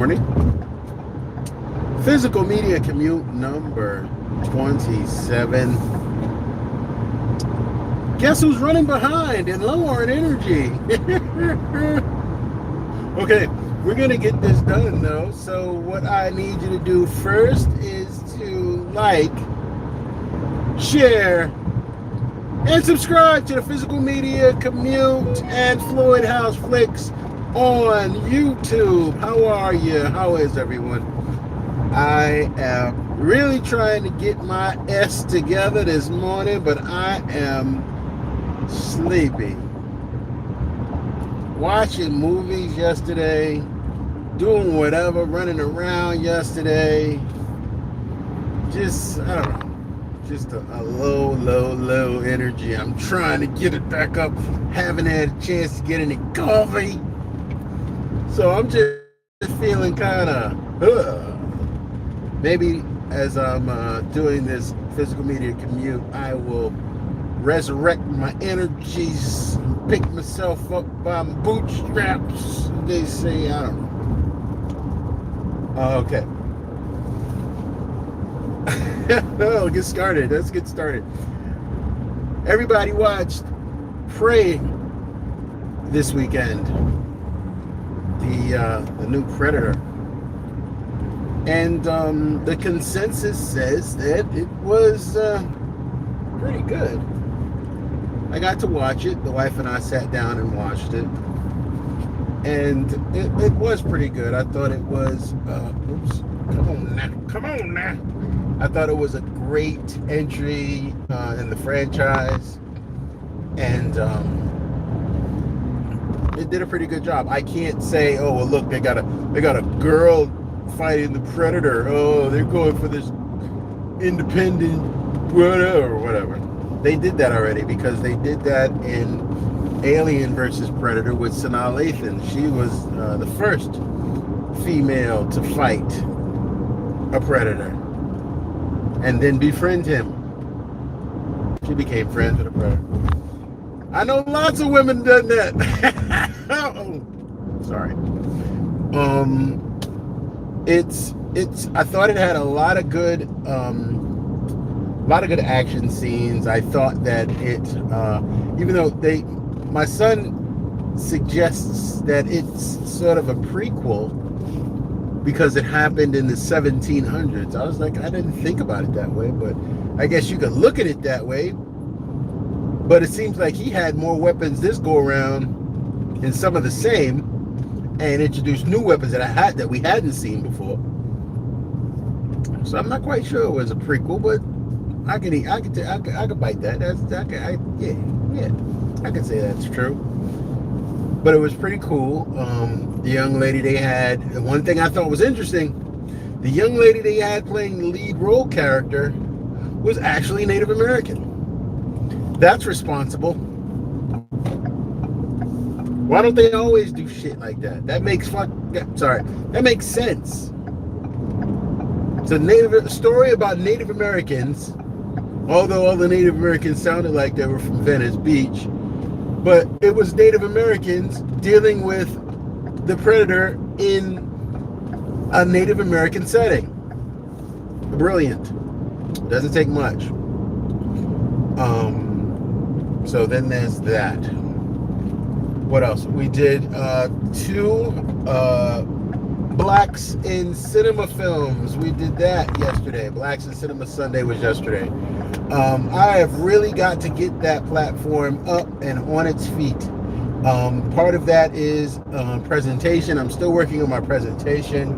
Morning. Physical media commute number 27. Guess who's running behind and low on energy? Okay, we're going to get this done though. So, what I need you to do first is to like, share, and subscribe to the Physical Media Commute and Floyd House Flicks on YouTube. How are you? How is everyone? I am really trying to get my S together this morning, but I am sleepy. Watching movies yesterday, doing whatever, running around yesterday. I don't know, just a low energy. I'm trying to get it back up. Haven't had a chance to get any coffee. So I'm just feeling kind of, maybe as I'm doing this physical media commute, I will resurrect my energies, pick myself up by my bootstraps. They say, I don't know. Okay. Let's get started. Everybody watched Prey this weekend. The new Predator. And the consensus says that it was pretty good. I got to watch it. The wife and I sat down and watched it. And it was pretty good. I thought it was, come on now. I thought it was a great entry in the franchise. And it did a pretty good job. I can't say, oh well, look, they got a girl fighting the Predator. Oh, they're going for this independent whatever. They did that already because they did that in Alien versus Predator with Sanaa Lathan. She was the first female to fight a predator and then befriend him. She became friends with a predator. I know lots of women done that. Oh, sorry. I thought it had a lot of good action scenes. I thought that it even though my son suggests that it's sort of a prequel because it happened in the 1700s. I was like, I didn't think about it that way, but I guess you could look at it that way. But it seems like he had more weapons this go around, and some of the same, and introduced new weapons that we hadn't seen before. So I'm not quite sure it was a prequel, but I could bite that. I could say that's true. But it was pretty cool. The young lady they had, and one thing I thought was interesting, the young lady they had playing the lead role character was actually Native American. That's responsible. Why don't they always do shit like that? That makes sense. It's a story about Native Americans, although all the Native Americans sounded like they were from Venice Beach, but it was Native Americans dealing with the Predator in a Native American setting. Brilliant. Doesn't take much. So then there's that. What else? We did two Blacks in Cinema films. We did that yesterday. Blacks in Cinema Sunday was yesterday. I have really got to get that platform up and on its feet. Part of that is presentation. I'm still working on my presentation,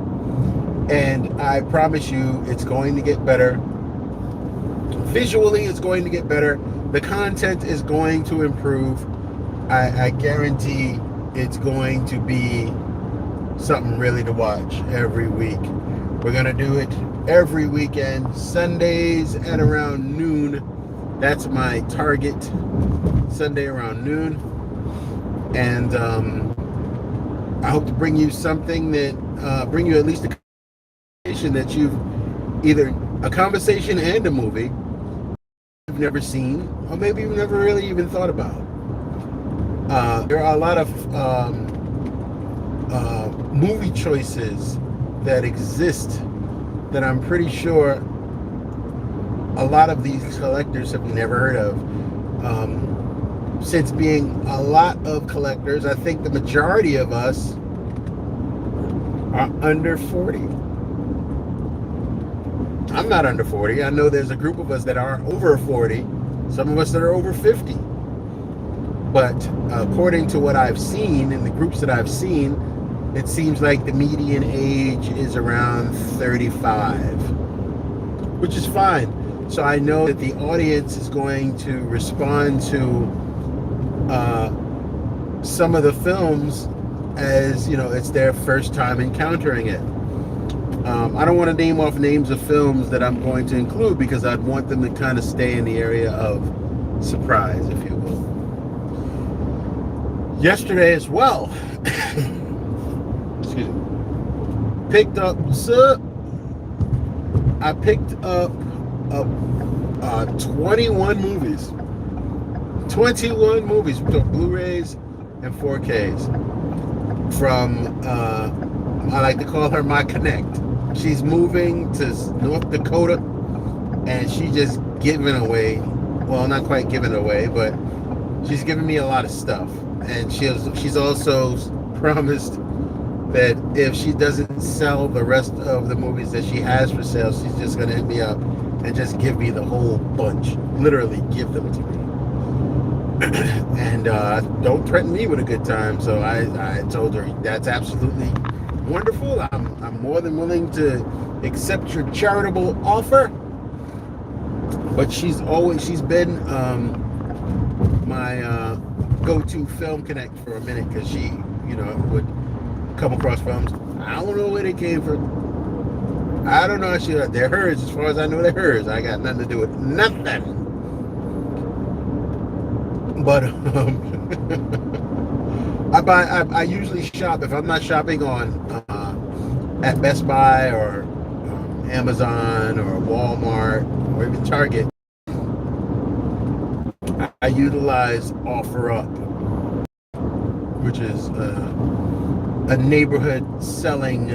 and I promise you it's going to get better. Visually, it's going to get better. The content is going to improve. I guarantee it's going to be something really to watch every week. We're going to do it every weekend, Sundays at around noon. That's my target, Sunday around noon. And I hope to bring you something that, bring you at least a conversation that you've either a conversation and a movie you've never seen, or maybe you've never really even thought about. There are a lot of movie choices that exist that I'm pretty sure a lot of these collectors have never heard of. Since being a lot of collectors, I think the majority of us are under 40. I'm not under 40. I know there's a group of us that are over 40, some of us that are over 50. But according to what I've seen in the groups that I've seen, it seems like the median age is around 35, which is fine. So I know that the audience is going to respond to some of the films as, you know, it's their first time encountering it. I don't want to name off names of films that I'm going to include because I'd want them to kind of stay in the area of surprise, if you will. Yesterday as well, excuse me, I picked up 21 movies. 21 movies, Blu-rays and 4Ks from, I like to call her my connect. She's moving to North Dakota, and she just giving away, well, not quite giving away, but she's giving me a lot of stuff. And she's also promised that if she doesn't sell the rest of the movies that she has for sale, she's just going to hit me up and just give me the whole bunch. Literally give them to me. And don't threaten me with a good time. So I told her that's absolutely wonderful. I'm more than willing to accept your charitable offer. But she's been my go-to film connect for a minute, because she, you know, would come across films. I don't know where they came from. I don't know. They're hers. As far as I know, they're hers. I got nothing to do with nothing. But I usually shop, if I'm not shopping on at Best Buy or Amazon or Walmart or even Target, I utilize OfferUp, which is a neighborhood selling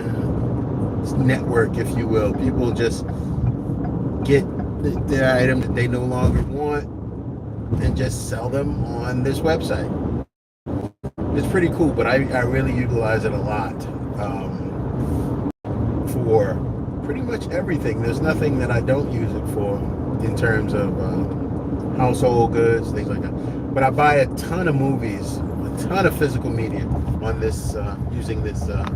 network, if you will. People just get the item that they no longer want and just sell them on this website. It's pretty cool, but I really utilize it a lot for pretty much everything. There's nothing that I don't use it for in terms of household goods, things like that. But I buy a ton of movies, a ton of physical media on this using this app,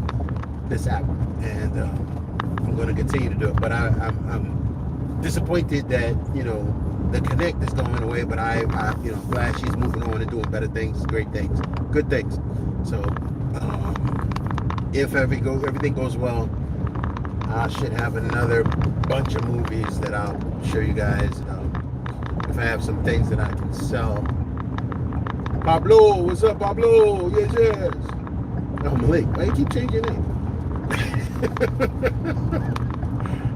and I'm going to continue to do it. But I'm disappointed that, you know, the connect is going away, but I you know, glad she's moving on and doing better things, great things, good things. So if everything goes well, I should have another bunch of movies that I'll show you guys. If I have some things that I can sell. Pablo, what's up, Pablo? Yes, yes. Oh, Malik, why you keep changing your name?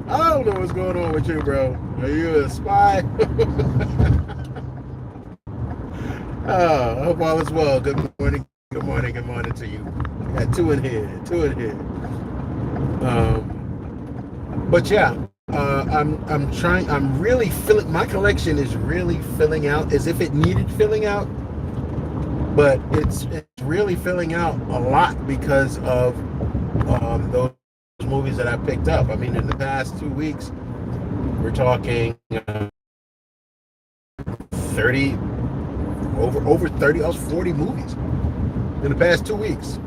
I don't know what's going on with you, bro. Are you a spy? I hope all is well. Good morning, good morning, good morning to you. Got two in here. But yeah, I'm really filling, my collection is really filling out as if it needed filling out, but it's really filling out a lot because of those movies that I picked up. I mean, in the past 2 weeks, we're talking 30, over 30, almost 40 movies in the past 2 weeks.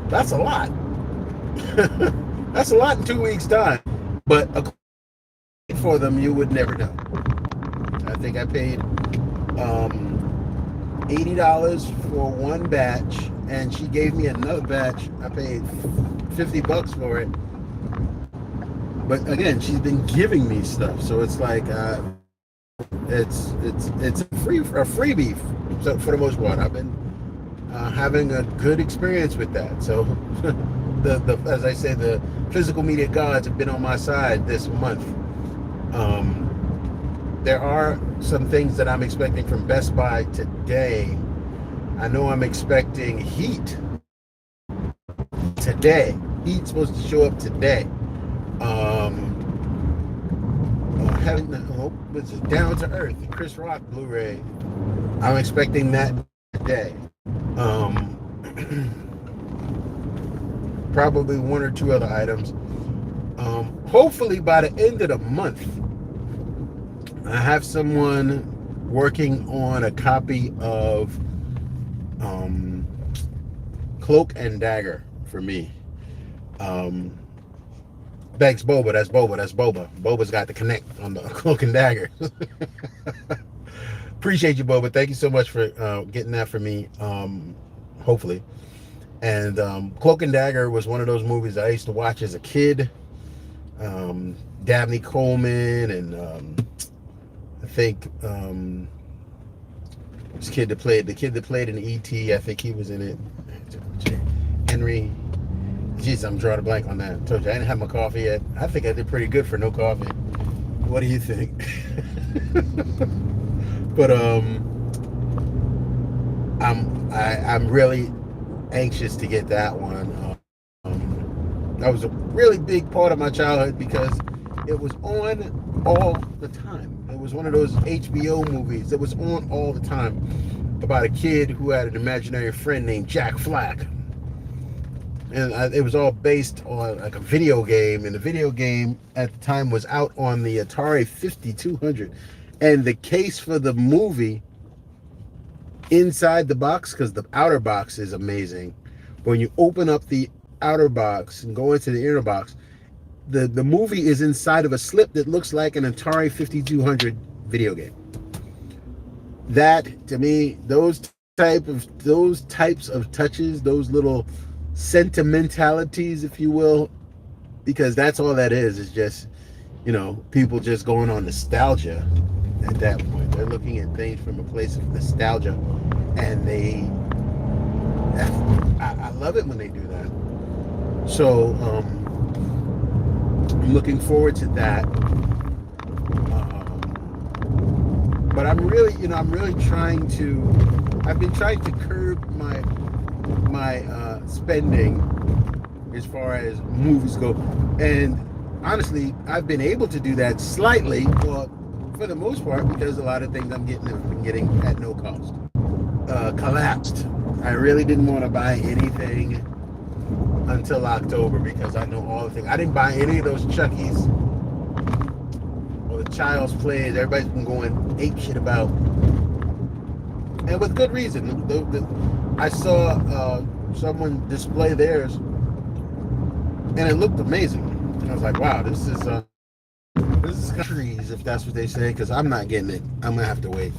That's a lot. That's a lot in 2 weeks' time. But for them, you would never know. I think I paid $80 for one batch, and she gave me another batch. I paid $50 for it. But again, she's been giving me stuff, so it's like it's a freebie. So for the most part, I've been having a good experience with that. So the as I say, the physical media gods have been on my side this month. There are some things that I'm expecting from Best Buy today. I know I'm expecting Heat today. Heat's supposed to show up today. What's it? Down to Earth, the Chris Rock Blu-ray. I'm expecting that today. Probably one or two other items. Hopefully by the end of the month, I have someone working on a copy of Cloak and Dagger for me. Thanks, Boba. That's Boba. Boba's got the connect on the Cloak and Dagger. Appreciate you, Boba. Thank you so much for getting that for me. Hopefully. And Cloak and Dagger was one of those movies I used to watch as a kid. Dabney Coleman and I think this kid that played in E.T. I think he was in it. Henry. Jeez, I'm drawing a blank on that. I told you I didn't have my coffee yet. I think I did pretty good for no coffee. What do you think? But I'm really anxious to get that one. That was a really big part of my childhood because it was on all the time. It was one of those HBO movies that was on all the time about a kid who had an imaginary friend named Jack Flack. And it was all based on like a video game, and the video game at the time was out on the Atari 5200. And the case for the movie inside the box, because the outer box is amazing, but when you open up the outer box and go into the inner box, the movie is inside of a slip that looks like an Atari 5200 video game. That, to me, those types of touches, those little sentimentalities, if you will, because that's all that is just, people just going on nostalgia at that point. They're looking at things from a place of nostalgia, and I love it when they do that. So I'm looking forward to that. But I'm really I've been trying to curb my spending as far as movies go, and honestly I've been able to do that slightly, but for the most part, because a lot of things I've been getting at no cost. Collapsed. I really didn't want to buy anything until October because I know all the things. I didn't buy any of those Chuckies or the Child's Plays. Everybody's been going ape shit about, and with good reason. I saw someone display theirs, and it looked amazing. And I was like, wow, this is trees, if that's what they say, because I'm not getting it. I'm gonna have to wait.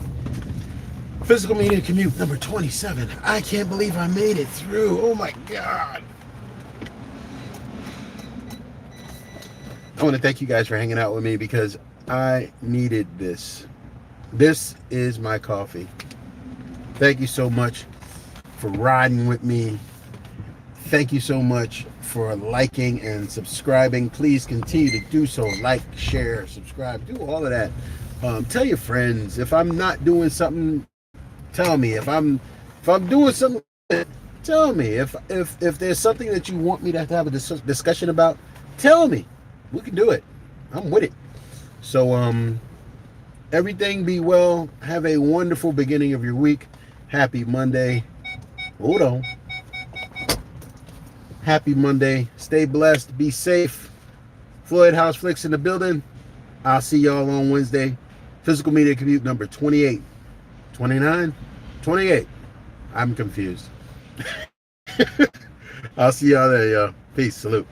Physical media commute number 27. I can't believe I made it through. Oh my god. I want to thank you guys for hanging out with me because I needed this. This is my coffee. Thank you so much for riding with me. Thank you so much for liking and subscribing. Please continue to do so. Like, share, subscribe, do all of that. Tell your friends. If I'm not doing something, tell me. If I'm doing something, tell me. If there's something that you want me to have a discussion about, tell me. We can do it. I'm with it. So everything be well. Have a wonderful beginning of your week. Happy Monday. Hold on. Happy Monday. Stay blessed. Be safe. Floyd House Flicks in the building. I'll see y'all on Wednesday. Physical media commute number 28. 29? 28. I'm confused. I'll see y'all there, y'all. Peace. Salute.